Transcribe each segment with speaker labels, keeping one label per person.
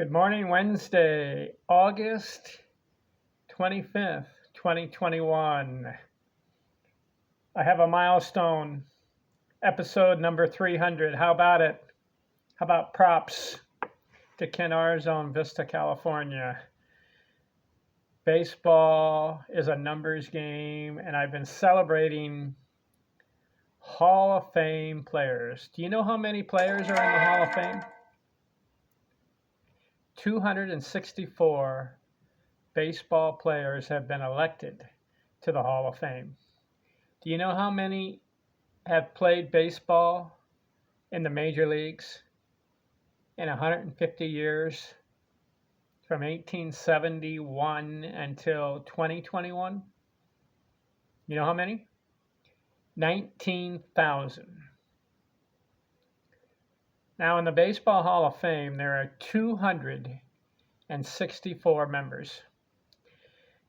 Speaker 1: Good morning, Wednesday, August 25th, 2021. I have a milestone, episode number 300. How about it? How about props to Ken Arzone, Vista, California? Baseball is a numbers game, and I've been celebrating Hall of Fame players. Do you know how many players are in the Hall of Fame? 264 baseball players have been elected to the Hall of Fame. Do you know how many have played baseball in the major leagues in 150 years from 1871 until 2021? You know how many? 19,000. Now, in the Baseball Hall of Fame, there are 264 members.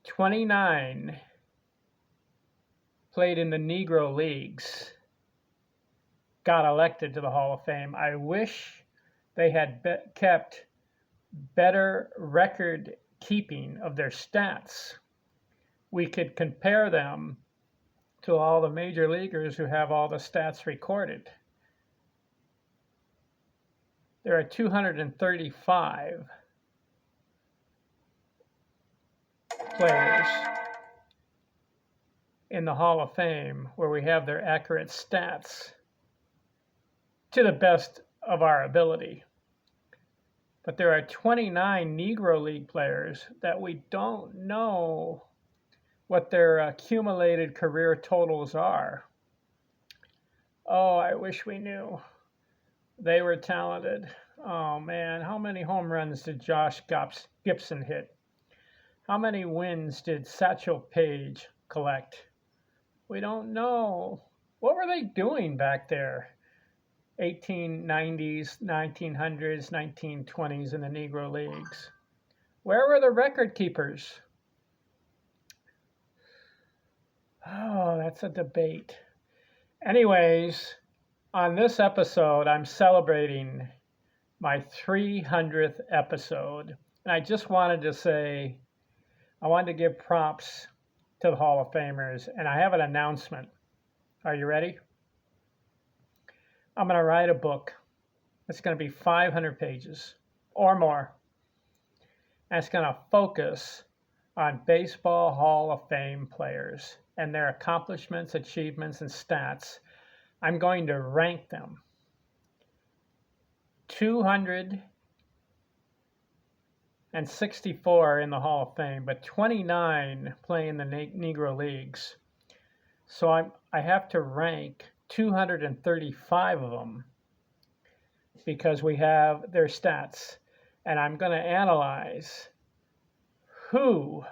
Speaker 1: 29 played in the Negro Leagues, got elected to the Hall of Fame. I wish they had kept better record keeping of their stats. We could compare them to all the major leaguers who have all the stats recorded. There are 235 players in the Hall of Fame where we have their accurate stats to the best of our ability. But there are 29 Negro League players that we don't know what their accumulated career totals are. Oh, I wish we knew. They were talented. Oh man, how many home runs did Josh Gibson hit? How many wins did Satchel Paige collect? We don't know. What were they doing back there? 1890s, 1900s, 1920s in the Negro Leagues. Where were the record keepers? Oh, that's a debate. Anyways, on this episode, I'm celebrating my 300th episode. And I just wanted to say, I wanted to give props to the Hall of Famers. And I have an announcement. Are you ready? I'm going to write a book. It's going to be 500 pages or more. And it's going to focus on Baseball Hall of Fame players and their accomplishments, achievements, and stats. I'm going to rank them. 264 in the Hall of Fame, but 29 play in the Negro Leagues. So I have to rank 235 of them because we have their stats. And I'm going to analyze who,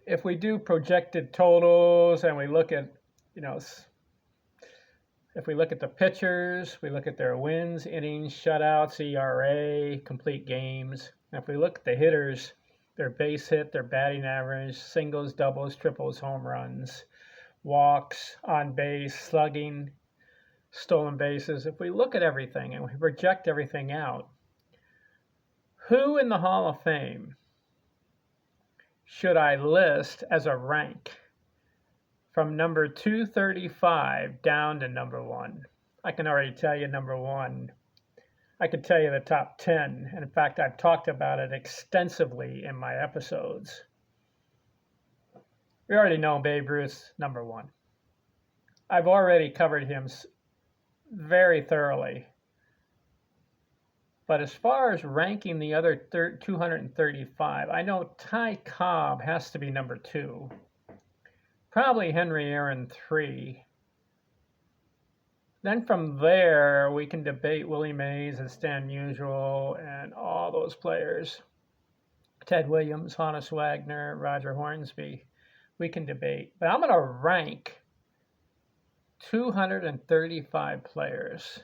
Speaker 1: if we do projected totals and we look at, if we look at the pitchers, we look at their wins, innings, shutouts, ERA, complete games. And if we look at the hitters, their base hit, their batting average, singles, doubles, triples, home runs, walks, on base, slugging, stolen bases. If we look at everything and we project everything out, who in the Hall of Fame should I list as a rank from number 235 down to number 1? I can already tell you number 1. I could tell you the top 10. And in fact, I've talked about it extensively in my episodes. We already know Babe Ruth, number 1. I've already covered him very thoroughly. But as far as ranking the other 235, I know Ty Cobb has to be number 2. Probably Henry Aaron 3. Then from there, we can debate Willie Mays and Stan Musial and all those players. Ted Williams, Honus Wagner, Roger Hornsby. We can debate. But I'm going to rank 235 players.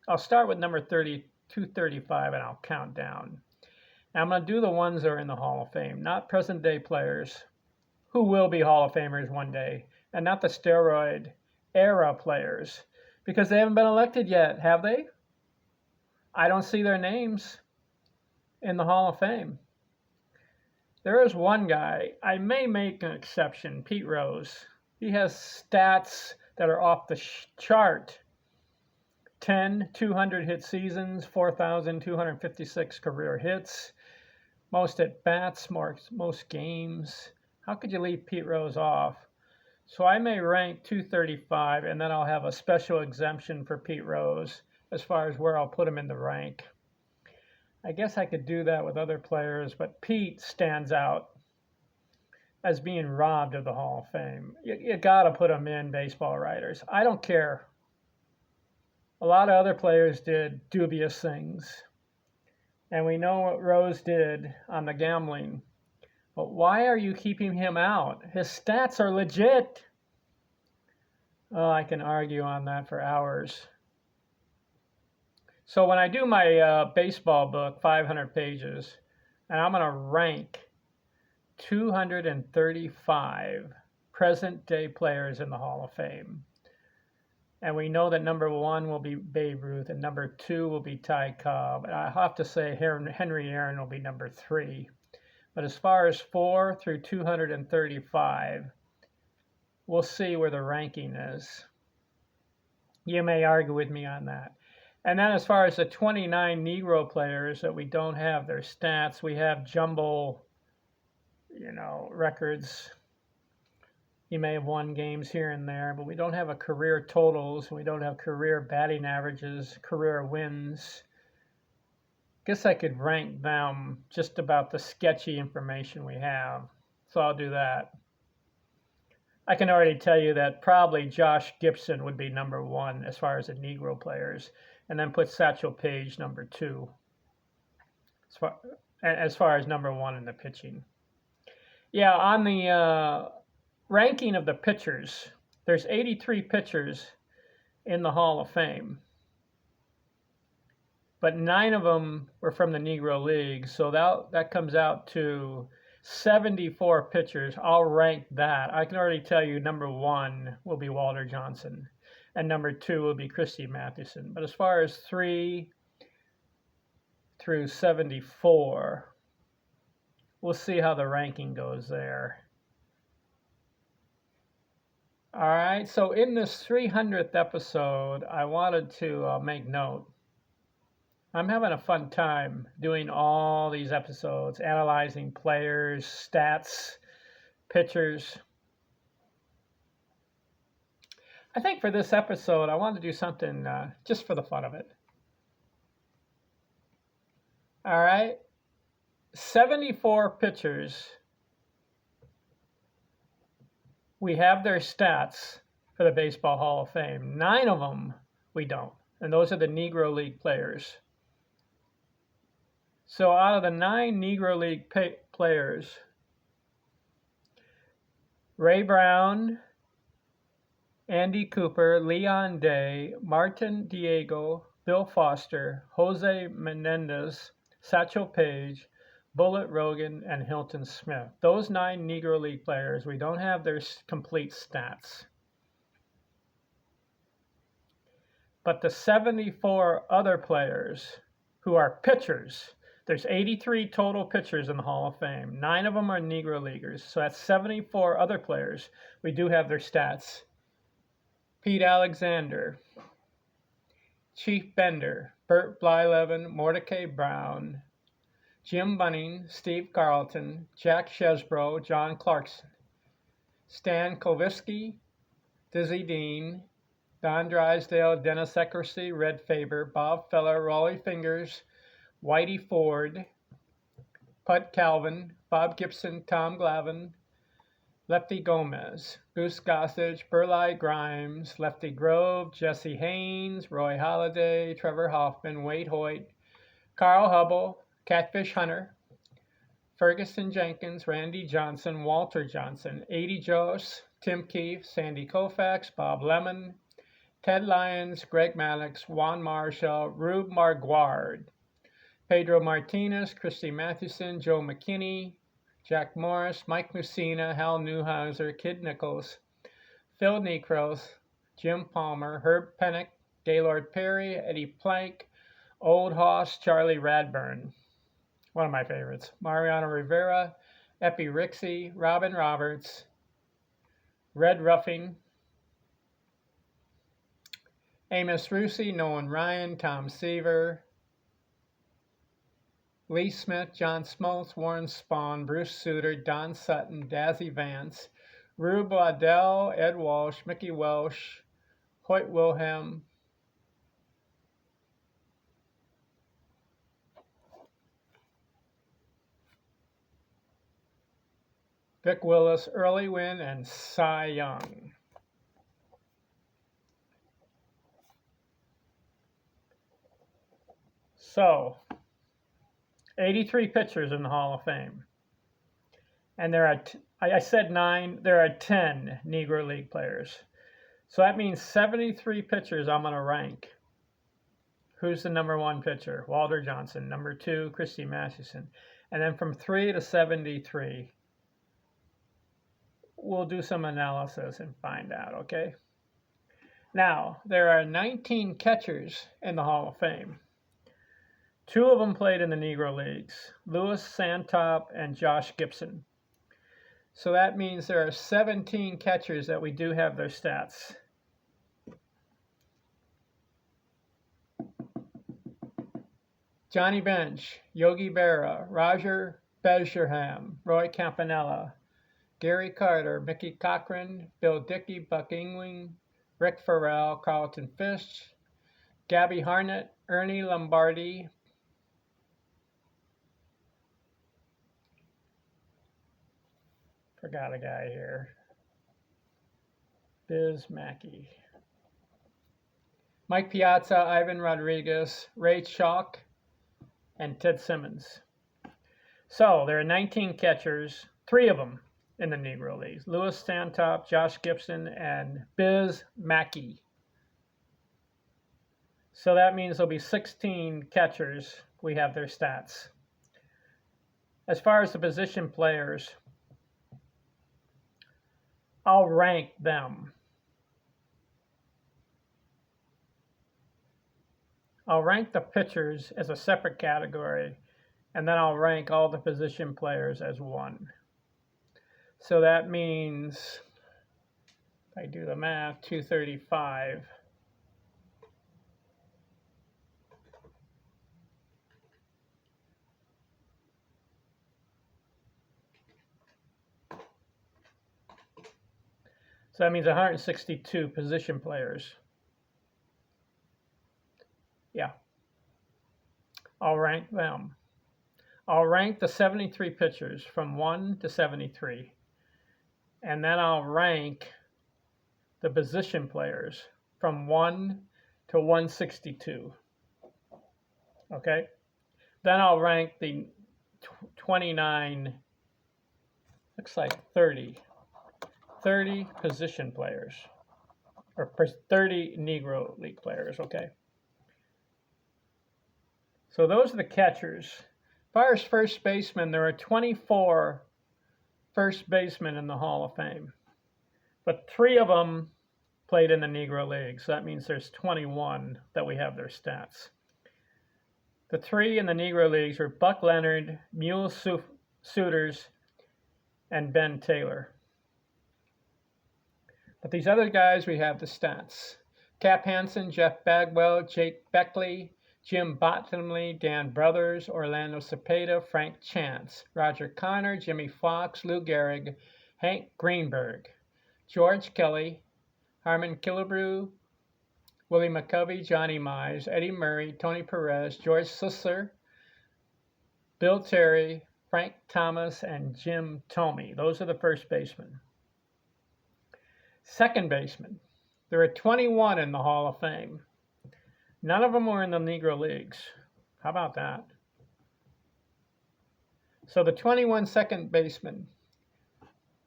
Speaker 1: I'll start with number 235 and I'll count down. Now I'm going to do the ones that are in the Hall of Fame, not present day players who will be Hall of Famers one day, and not the steroid era players, because they haven't been elected yet, have they? I don't see their names. in the Hall of Fame. There is one guy, I may make an exception, Pete Rose. He has stats that are off the chart. 10 200 hit seasons, 4,256 career hits, most at bats, most games. How could you leave Pete Rose off? So I may rank 235, and then I'll have a special exemption for Pete Rose as far as where I'll put him in the rank. I guess I could do that with other players, but Pete stands out as being robbed of the Hall of Fame. You got to put him in, baseball writers. I don't care. A lot of other players did dubious things, and we know what Rose did on the gambling. But why are you keeping him out? His stats are legit. Oh, I can argue on that for hours. So when I do my baseball book, 500 pages, and I'm going to rank 235 present-day players in the Hall of Fame. And we know that number 1 will be Babe Ruth, and number 2 will be Ty Cobb. And I have to say Henry Aaron will be number 3. But as far as 4 through 235, we'll see where the ranking is. You may argue with me on that. And then as far as the 29 Negro players that we don't have their stats, we have jumbo, records. He may have won games here and there, but we don't have a career totals. We don't have career batting averages, career wins. Guess I could rank them just about the sketchy information we have. So I'll do that. I can already tell you that probably Josh Gibson would be number 1 as far as the Negro players, and then put Satchel Paige number 2 as far as number 1 in the pitching. Yeah, on the ranking of the pitchers, there's 83 pitchers in the Hall of Fame, but 9 of them were from the Negro League, so that comes out to 74 pitchers. I'll rank that. I can already tell you number 1 will be Walter Johnson, and number 2 will be Christy Mathewson. But as far as 3 through 74, we'll see how the ranking goes there. All right, so in this 300th episode, I wanted to make note. I'm having a fun time doing all these episodes, analyzing players, stats, pitchers. I think for this episode, I want to do something just for the fun of it. All right, 74 pitchers. We have their stats for the Baseball Hall of Fame. 9 of them we don't, and those are the Negro League players. So out of the 9 Negro League players, Ray Brown, Andy Cooper, Leon Day, Martin Diego, Bill Foster, Jose Menendez, Satchel Paige, Bullet Rogan, and Hilton Smith. Those 9 Negro League players, we don't have their complete stats. But the 74 other players who are pitchers, there's 83 total pitchers in the Hall of Fame. 9 of them are Negro Leaguers. So that's 74 other players. We do have their stats. Pete Alexander, Chief Bender, Bert Blyleven, Mordecai Brown, Jim Bunning, Steve Carlton, Jack Chesbro, John Clarkson, Stan Koviski, Dizzy Dean, Don Drysdale, Dennis Eckersey, Red Faber, Bob Feller, Rollie Fingers, Whitey Ford, Pud Calvin, Bob Gibson, Tom Glavine, Lefty Gomez, Goose Gossage, Burleigh Grimes, Lefty Grove, Jesse Haynes, Roy Halladay, Trevor Hoffman, Wade Hoyt, Carl Hubble, Catfish Hunter, Ferguson Jenkins, Randy Johnson, Walter Johnson, Eddie Jose, Tim Keefe, Sandy Koufax, Bob Lemon, Ted Lyons, Greg Maddux, Juan Marshall, Rube Marguard, Pedro Martinez, Christy Mathewson, Joe McKinney, Jack Morris, Mike Mussina, Hal Newhouser, Kid Nichols, Phil Necros, Jim Palmer, Herb Pennock, Gaylord Perry, Eddie Plank, Old Hoss, Charlie Radburn. One of my favorites. Mariano Rivera, Epi Rixey, Robin Roberts, Red Ruffing, Amos Rusi, Nolan Ryan, Tom Seaver, Lee Smith, John Smoltz, Warren Spahn, Bruce Sutter, Don Sutton, Dazzy Vance, Rube Waddell, Ed Walsh, Mickey Welsh, Hoyt Wilhelm, Vic Willis, Early Win, and Cy Young. So, 83 pitchers in the Hall of Fame. And there are, I said 9, there are 10 Negro League players. So that means 73 pitchers I'm going to rank. Who's the number 1 pitcher? Walter Johnson. Number 2, Christy Mathewson. And then from 3 to 73, we'll do some analysis and find out, okay? Now, there are 19 catchers in the Hall of Fame. 2 of them played in the Negro Leagues, Louis Santop and Josh Gibson. So that means there are 17 catchers that we do have their stats. Johnny Bench, Yogi Berra, Roger Besherham, Roy Campanella, Gary Carter, Mickey Cochran, Bill Dickey, Buck Ewing, Rick Farrell, Carlton Fish, Gabby Harnett, Ernie Lombardi, forgot a guy here, Biz Mackey, Mike Piazza, Ivan Rodriguez, Ray Chalk, and Ted Simmons. So there are 19 catchers, 3 of them in the Negro Leagues, Louis Santop, Josh Gibson, and Biz Mackey. So that means there'll be 16 catchers. We have their stats. As far as the position players, I'll rank them. I'll rank the pitchers as a separate category, and then I'll rank all the position players as one. So that means, if I do the math, 235. So that means 162 position players. Yeah. I'll rank them. I'll rank the 73 pitchers from 1 to 73. And then I'll rank the position players from 1 to 162. Okay? Then I'll rank the 29, looks like 30 position players, or 30 Negro League players, okay? So those are the catchers. As far as first baseman, there are 24 first basemen in the Hall of Fame, but 3 of them played in the Negro League, so that means there's 21 that we have their stats. The 3 in the Negro Leagues were Buck Leonard, Mule Suiters, and Ben Taylor. But these other guys, we have the stats. Cap Hansen, Jeff Bagwell, Jake Beckley, Jim Bottomley, Dan Brothers, Orlando Cepeda, Frank Chance, Roger Connor, Jimmy Fox, Lou Gehrig, Hank Greenberg, George Kelly, Harmon Killebrew, Willie McCovey, Johnny Mize, Eddie Murray, Tony Perez, George Sisler, Bill Terry, Frank Thomas, and Jim Thome. Those are the first basemen. Second baseman. There are 21 in the Hall of Fame. None of them were in the Negro Leagues. How about that? So the 21 second basemen: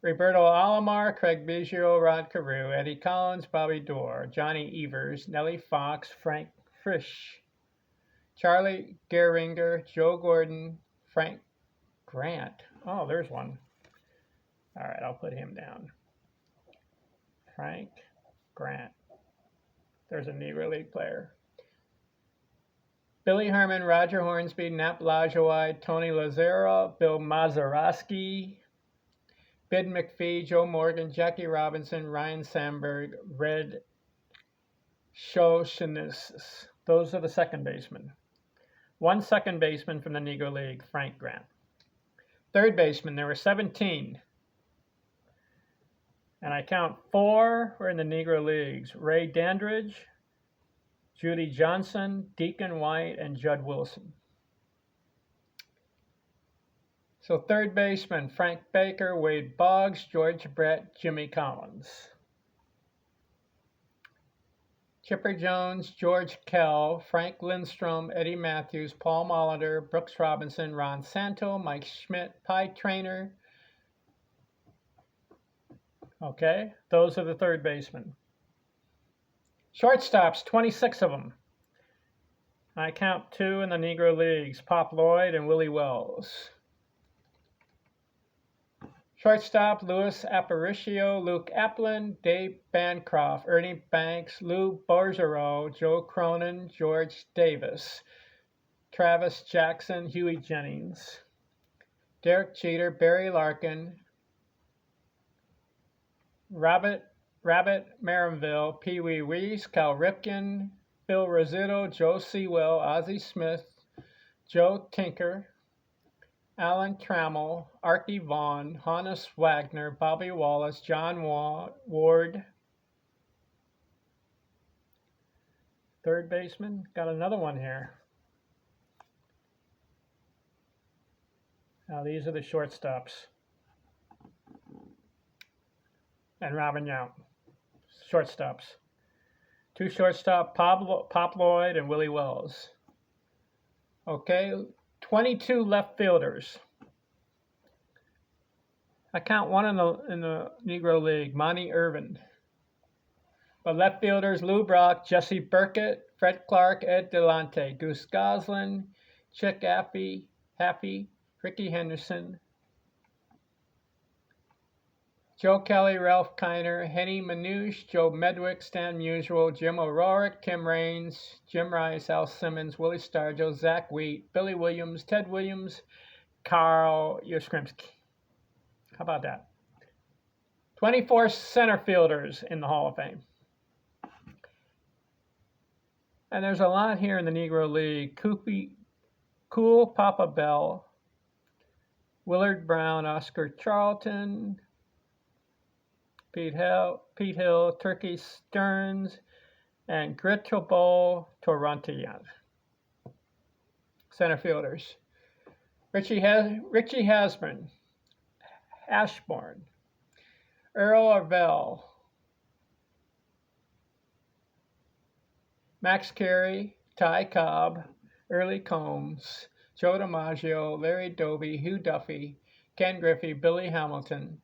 Speaker 1: Roberto Alomar, Craig Biggio, Rod Carew, Eddie Collins, Bobby Doerr, Johnny Evers, Nellie Fox, Frank Frisch, Charlie Gehringer, Joe Gordon, Frank Grant. Oh, there's one. All right, I'll put him down. Frank Grant. There's a Negro League player. Billy Herman, Roger Hornsby, Nap Lajoie, Tony Lazzara, Bill Mazeroski, Bid McPhee, Joe Morgan, Jackie Robinson, Ryan Sandberg, Red Shoshanis. Those are the second basemen. One second baseman from the Negro League, Frank Grant. Third baseman, there were 17. And I count 4 were in the Negro Leagues. Ray Dandridge, Judy Johnson, Deacon White, and Judd Wilson. So third baseman, Frank Baker, Wade Boggs, George Brett, Jimmy Collins. Chipper Jones, George Kell, Frank Lindstrom, Eddie Matthews, Paul Molitor, Brooks Robinson, Ron Santo, Mike Schmidt, Pie Traynor. Okay, those are the third basemen. Shortstops, 26 of them. I count 2 in the Negro Leagues, Pop Lloyd and Willie Wells. Shortstop, Louis Aparicio, Luke Applin, Dave Bancroft, Ernie Banks, Lou Borgereau, Joe Cronin, George Davis, Travis Jackson, Huey Jennings, Derek Jeter, Barry Larkin, Rabbit Marinville, Pee Wee Reese, Cal Ripken, Phil Rizzuto, Joe Sewell, Ozzie Smith, Joe Tinker, Alan Trammell, Archie Vaughn, Hannes Wagner, Bobby Wallace, John Ward. Third baseman, got another one here. Now these are the shortstops. And Robin Yount, shortstops. 2 shortstop, Pop Lloyd and Willie Wells. Okay, 22 left fielders. I count 1 in the Negro League, Monty Irvin. But left fielders, Lou Brock, Jesse Burkett, Fred Clark, Ed Delante, Goose Goslin, Chick Happy, Ricky Henderson, Joe Kelly, Ralph Kiner, Henny Manouche, Joe Medwick, Stan Musial, Jim O'Rourke, Kim Raines, Jim Rice, Al Simmons, Willie Stargell, Zach Wheat, Billy Williams, Ted Williams, Carl Yastrzemski. How about that? 24 center fielders in the Hall of Fame. And there's a lot here in the Negro League. Cool Papa Bell, Willard Brown, Oscar Charlton, Pete Hill, Turkey Stearns, and Grittable Torontian. Center fielders. Richie Ashburn, Earl Arvell, Max Carey, Ty Cobb, Early Combs, Joe DiMaggio, Larry Doby, Hugh Duffy, Ken Griffey, Billy Hamilton,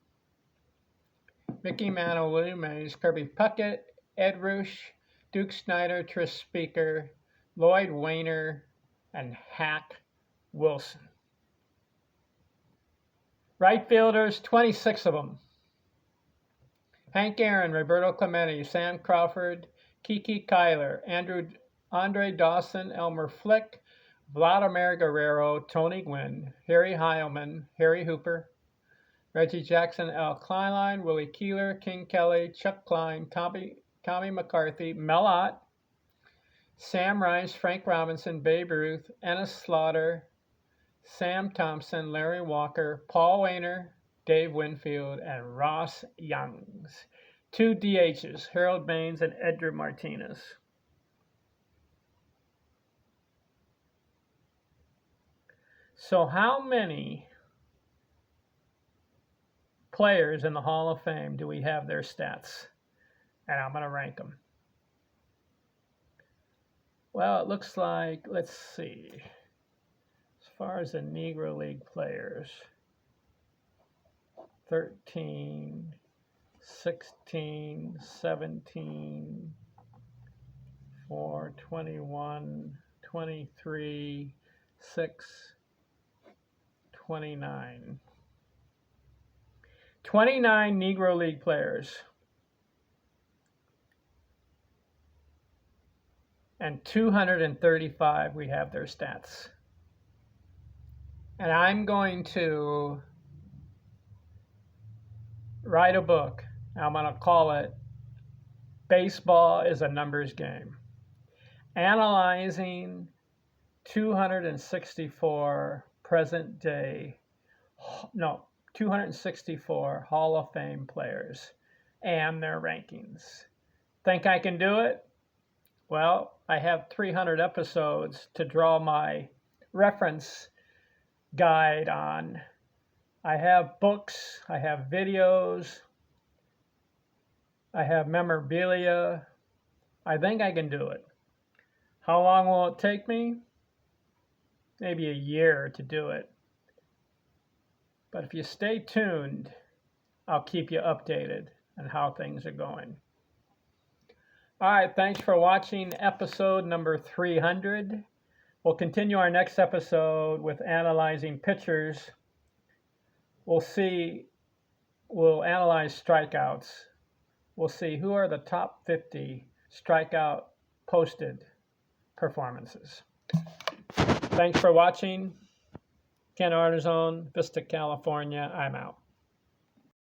Speaker 1: Mickey Mantle, William Mays, Kirby Puckett, Ed Roosh, Duke Snyder, Tris Speaker, Lloyd Wainer, and Hack Wilson. Right fielders, 26 of them. Hank Aaron, Roberto Clemente, Sam Crawford, Kiki Kyler, Andre Dawson, Elmer Flick, Vladimir Guerrero, Tony Gwynn, Harry Heilman, Harry Hooper, Reggie Jackson, Al Kleinline, Willie Keeler, King Kelly, Chuck Klein, Tommy McCarthy, Mel Ott, Sam Rice, Frank Robinson, Babe Ruth, Ennis Slaughter, Sam Thompson, Larry Walker, Paul Wainer, Dave Winfield, and Ross Youngs. 2 DHs, Harold Baines and Edgar Martinez. So how many players in the Hall of Fame do we have their stats? And I'm going to rank them. Well, it looks like, let's see, as far as the Negro League players, 13, 16, 17, 4, 21, 23, 6, 29. 29 Negro League players. and 235 we have their stats. And I'm going to write a book. I'm going to call it Baseball is a Numbers Game. Analyzing 264 264 Hall of Fame players and their rankings. Think I can do it? Well, I have 300 episodes to draw my reference guide on. I have books, I have videos, I have memorabilia. I think I can do it. How long will it take me? Maybe a year to do it. But if you stay tuned, I'll keep you updated on how things are going. All right, thanks for watching episode number 300. We'll continue our next episode with analyzing pitchers. We'll analyze strikeouts. We'll see who are the top 50 strikeout posted performances. Thanks for watching. Ken Artizone, Vista, California. I'm out.